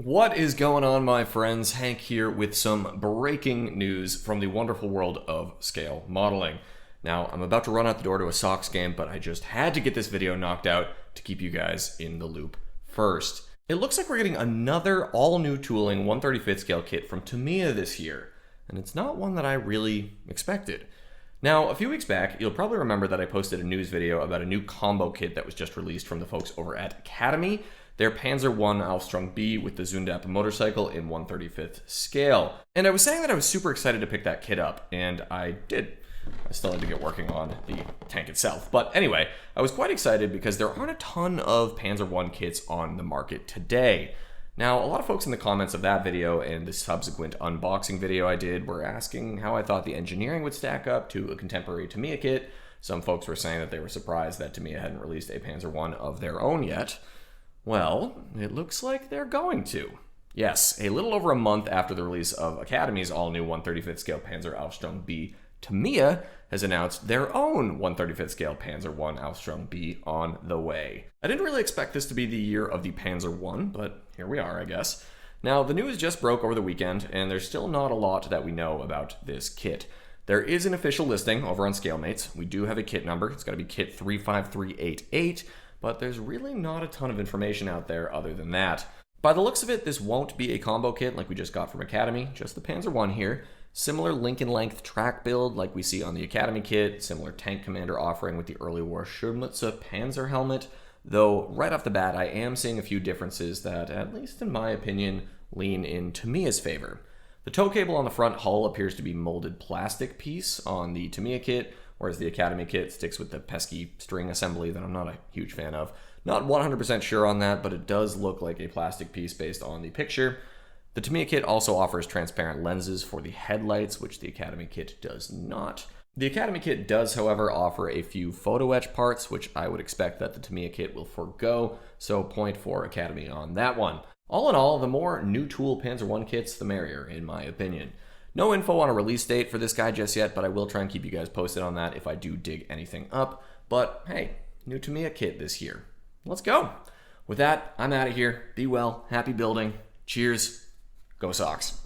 What is going on, my friends? Hank here with some breaking news from the wonderful world of scale modeling. Now, I'm about to run out the door to a Sox game, but I just had to get this video knocked out to keep you guys in the loop first. It looks like we're getting another all-new tooling 1/35th scale kit from Tamiya this year, and it's not one that I really expected. Now, a few weeks back, you'll probably remember that I posted a news video about a new combo kit that was just released from the folks over at Academy. Their Panzer I ausf B with the Zundap motorcycle in 1/35th scale. And I was saying that I was super excited to pick that kit up, and I did. I still had to get working on the tank itself. But anyway, I was quite excited because there aren't a ton of Panzer I kits on the market today. Now, a lot of folks in the comments of that video and the subsequent unboxing video I did were asking how I thought the engineering would stack up to a contemporary Tamiya kit. Some folks were saying that they were surprised that Tamiya hadn't released a Panzer I of their own yet. Well, it looks like they're going to. Yes, a little over a month after the release of Academy's all-new 1/35th scale Panzer ausf B, Tamiya has announced their own 1/35th scale Panzer I ausf B on the way. I didn't really expect this to be the year of the Panzer I, but here we are, I guess. Now, the news just broke over the weekend, and there's still not a lot that we know about this kit. There is an official listing over on ScaleMates. We do have a kit number. It's got to be kit 35388. But there's really not a ton of information out there other than that. By the looks of it, this won't be a combo kit like we just got from Academy, just the Panzer I here. Similar Lincoln length track build like we see on the Academy kit, similar tank commander offering with the early war Schirmlitze Panzer helmet, though right off the bat I am seeing a few differences that, at least in my opinion, lean in Tamiya's favor. The tow cable on the front hull appears to be molded plastic piece on the Tamiya kit, whereas the Academy kit sticks with the pesky string assembly that I'm not a huge fan of. Not 100% sure on that, but it does look like a plastic piece based on the picture. The Tamiya kit also offers transparent lenses for the headlights, which the Academy kit does not. The Academy kit does, however, offer a few photo etch parts, which I would expect that the Tamiya kit will forego, so point for Academy on that one. All in all, the more new tool Panzer I kits, the merrier, in my opinion. No info on a release date for this guy just yet, but I will try and keep you guys posted on that if I do dig anything up. But hey, new Tamiya kit this year. Let's go. With that, I'm out of here. Be well. Happy building. Cheers. Go Sox.